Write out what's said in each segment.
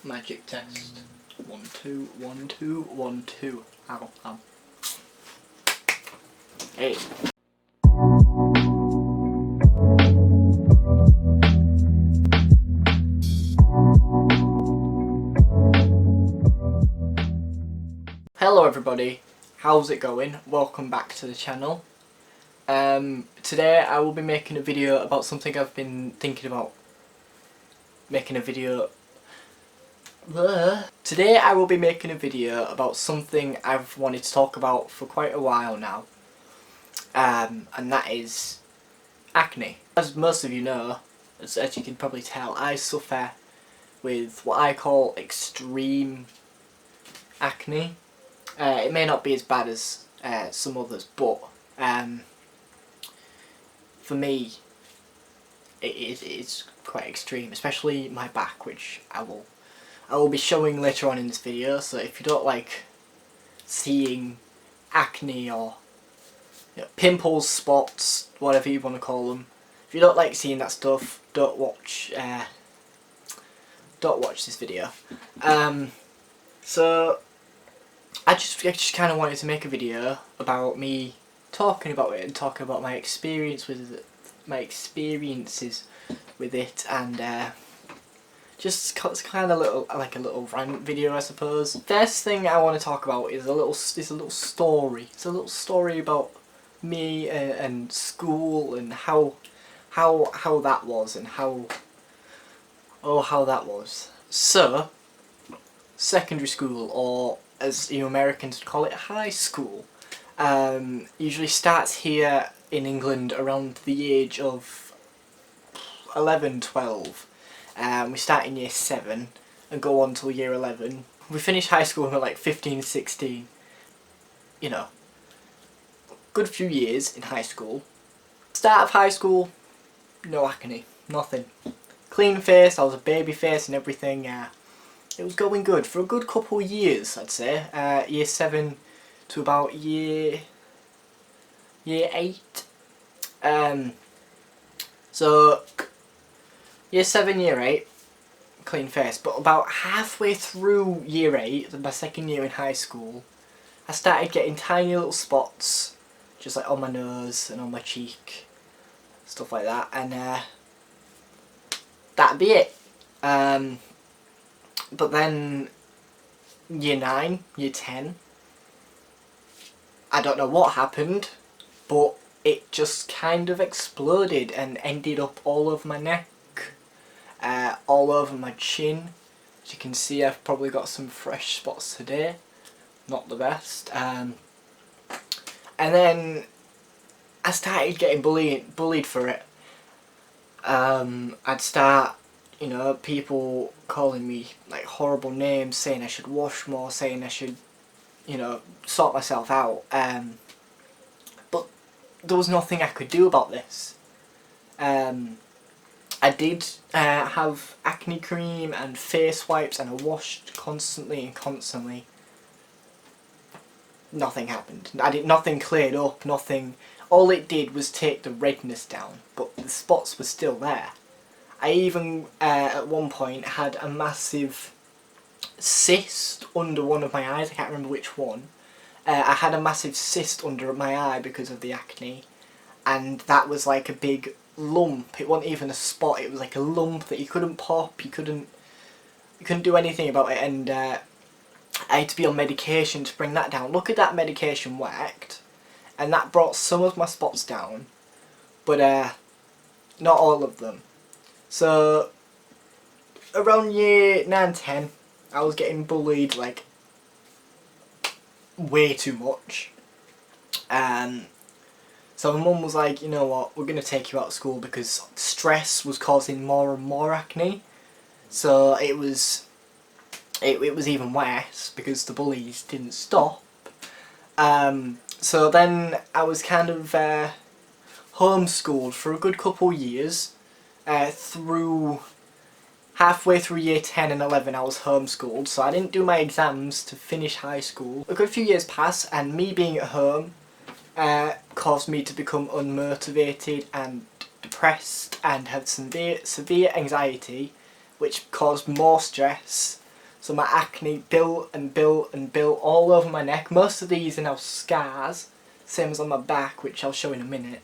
Magic test. 1, 2, 1, 2, 1, 2. Ow, ow. Hey. Hello everybody, how's it going? Welcome back to the channel. Today I will be making a video about something I've been thinking about making a video. Today I will be making a video about something I've wanted to talk about for quite a while now, and that is acne. As most of you know, as you can probably tell, I suffer with what I call extreme acne. It may not be as bad as some others, but for me it is quite extreme, especially my back, which I will be showing later on in this video. So if you don't like seeing acne or pimples, spots, whatever you want to call them, if you don't like seeing that stuff, don't watch this video. So I just kind of wanted to make a video about me talking about it and talking about my experience with it, my experiences with it, and just kind of like a little rant video, I suppose. First thing I want to talk about is a little story. It's a little story about me and school and how that was and how that was. So, secondary school, or as you Americans would call it, high school, usually starts here in England around the age of 11, 12. We start in year 7 and go on till year 11. We finish high school when we're like 15, 16. You know, good few years in high school. Start of high school, no acne, nothing. Clean face, I was a baby face and everything. It was going good for a good couple of years, I'd say. Year 7 to about year 8. So year 7, year 8, clean face. But about halfway through year 8, my second year in high school, I started getting tiny little spots, just like on my nose and on my cheek, stuff like that, and that'd be it. But then year 9, year 10, I don't know what happened, but it just kind of exploded and ended up all over my neck, all over my chin. As you can see, I've probably got some fresh spots today, not the best. And then I started getting bullied for it. I'd start, you know, people calling me like horrible names, saying I should wash more, saying I should, you know, sort myself out. But there was nothing I could do about this. I did have acne cream and face wipes, and I washed constantly and constantly. Nothing happened. Nothing cleared up, nothing. All it did was take the redness down, but the spots were still there. I even at one point had a massive cyst under one of my eyes. I can't remember which one. I had a massive cyst under my eye because of the acne, and that was like a big lump. It wasn't even a spot, it was like a lump that you couldn't pop, you couldn't do anything about it, and I had to be on medication to bring that down. Look at that, medication worked, and that brought some of my spots down, but not all of them. So around year 9, 10, I was getting bullied like way too much. So my mum was like, you know what, we're going to take you out of school, because stress was causing more and more acne. So it was even worse because the bullies didn't stop. So then I was kind of homeschooled for a good couple years. Through halfway through year 10 and 11 I was homeschooled, so I didn't do my exams to finish high school. A good few years passed, and me being at home caused me to become unmotivated and depressed and have severe anxiety, which caused more stress, So my acne built and built and built all over my neck. Most of these are now scars, same as on my back, which I'll show in a minute.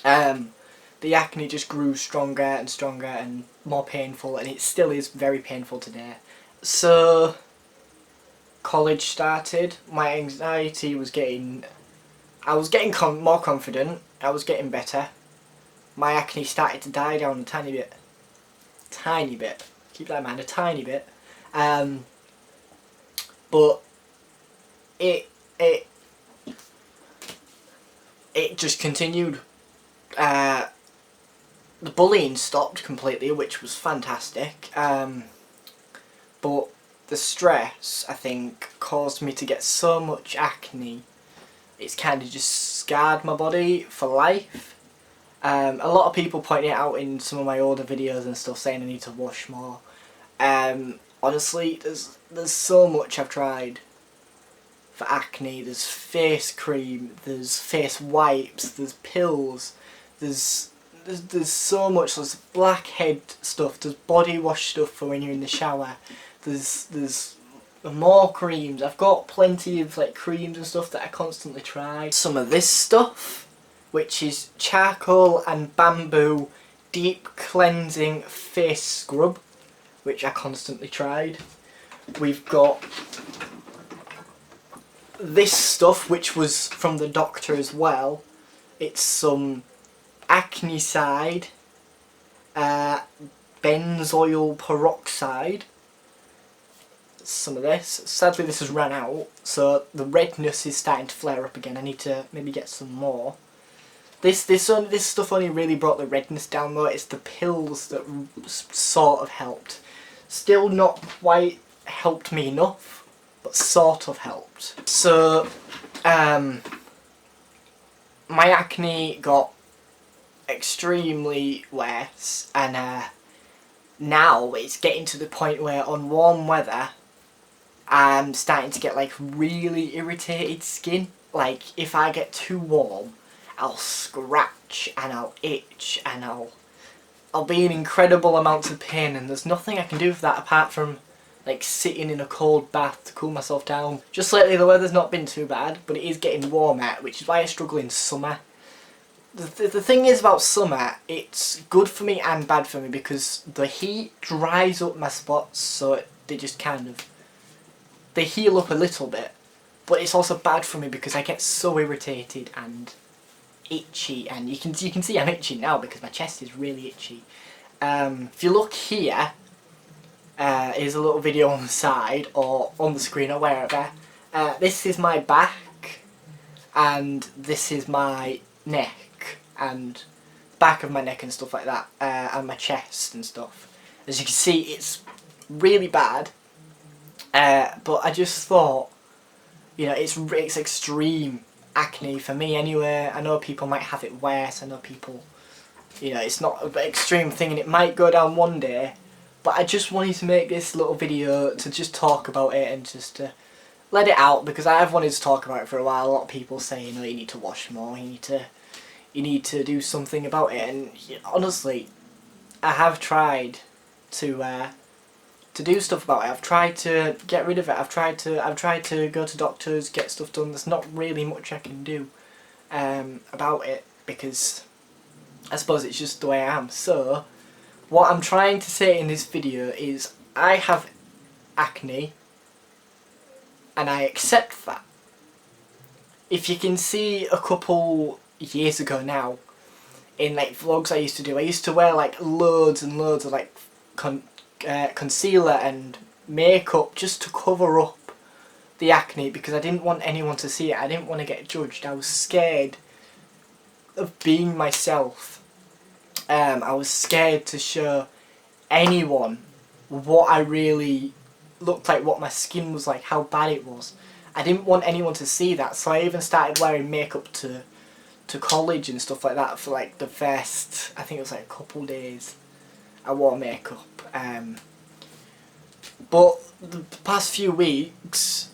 The acne just grew stronger and stronger and more painful, and it still is very painful today. So college started, my anxiety was getting... I was getting more confident, I was getting better. My acne started to die down a tiny bit. Tiny bit. Keep that in mind, a tiny bit. But it just continued. The bullying stopped completely, which was fantastic. But the stress, I think, caused me to get so much acne. It's kind of just scarred my body for life. A lot of people point it out in some of my older videos and stuff, saying I need to wash more. Honestly, there's so much I've tried for acne. There's face cream, there's face wipes, there's pills, there's so much. There's blackhead stuff, there's body wash stuff for when you're in the shower. There's more creams. I've got plenty of like creams and stuff that I constantly try. Some of this stuff, which is charcoal and bamboo deep cleansing face scrub, which I constantly tried. We've got this stuff, which was from the doctor as well. It's some acne side, benzoyl peroxide. Some of this. Sadly this has run out, so the redness is starting to flare up again. I need to maybe get some more. This stuff only really brought the redness down though. It's the pills that sort of helped. Still not quite helped me enough, but sort of helped. So, my acne got extremely worse, and now it's getting to the point where on warm weather I'm starting to get like really irritated skin. Like if I get too warm, I'll scratch and I'll itch and I'll be in incredible amounts of pain, and there's nothing I can do for that apart from like sitting in a cold bath to cool myself down. Just lately the weather's not been too bad, but it is getting warmer, which is why I struggle in summer. The thing is about summer, it's good for me and bad for me because the heat dries up my spots, so they just kind of, they heal up a little bit. But it's also bad for me because I get so irritated and itchy, and you can see I'm itchy now because my chest is really itchy. If you look here, here's a little video on the side or on the screen or wherever. This is my back, and this is my neck, and back of my neck and stuff like that, and my chest and stuff. As you can see, it's really bad. But I just thought, you know, it's extreme acne for me anyway. I know people might have it worse. I know people, you know, it's not an extreme thing and it might go down one day. But I just wanted to make this little video to just talk about it and just to let it out, because I've wanted to talk about it for a while. A lot of people say, you know, you need to wash more, you need to do something about it. And honestly, I have tried to do stuff about it. I've tried to get rid of it. I've tried to go to doctors, get stuff done. There's not really much I can do about it, because I suppose it's just the way I am. So what I'm trying to say in this video is I have acne and I accept that. If you can see a couple years ago now, in like vlogs I used to wear like loads and loads of like concealer and makeup just to cover up the acne, because I didn't want anyone to see it. I didn't want to get judged. I was scared of being myself. I was scared to show anyone what I really looked like, what my skin was like, how bad it was. I didn't want anyone to see that, so I even started wearing makeup to college and stuff like that for like the first, I think it was like a couple days I wore makeup. But the past few weeks,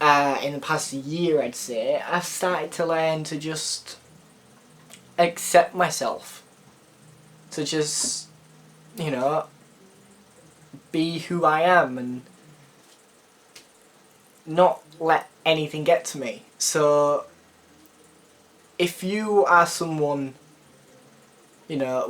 in the past year I'd say, I've started to learn to just accept myself. To just, you know, be who I am and not let anything get to me. So if you are someone, you know,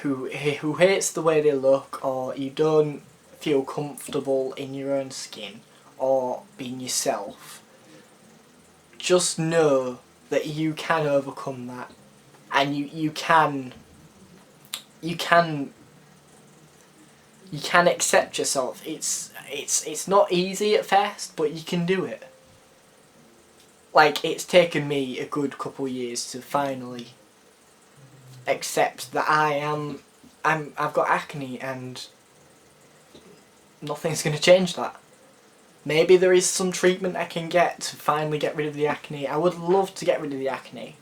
who hates the way they look, or you don't feel comfortable in your own skin or being yourself, just know that you can overcome that, and you can accept yourself. It's not easy at first, but you can do it. Like, it's taken me a good couple years to finally accept that I've got acne, and nothing's going to change that. Maybe there is some treatment I can get to finally get rid of the acne. I would love to get rid of the acne,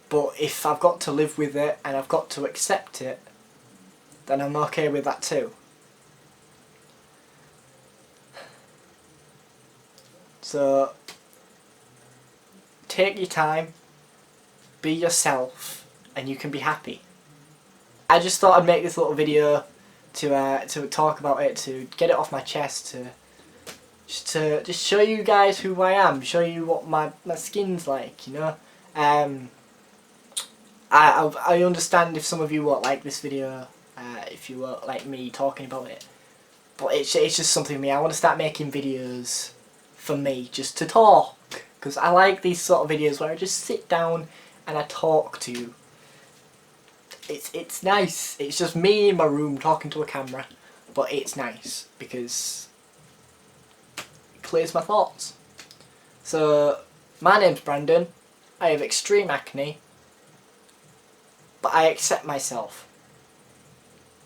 but if I've got to live with it and I've got to accept it, then I'm okay with that too. So take your time, be yourself, and you can be happy. I just thought I'd make this little video to talk about it, to get it off my chest, to just show you guys who I am, show you what my skin's like, you know. I understand if some of you won't like this video, if you won't like me talking about it, but it's just something me. I want to start making videos for me, just to talk, because I like these sort of videos where I just sit down and I talk to you. It's nice. It's just me in my room talking to a camera, but it's nice because it clears my thoughts. So my name's Brandon. I have extreme acne, but I accept myself,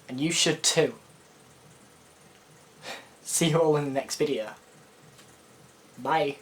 and you should too. See you all in the next video. Bye.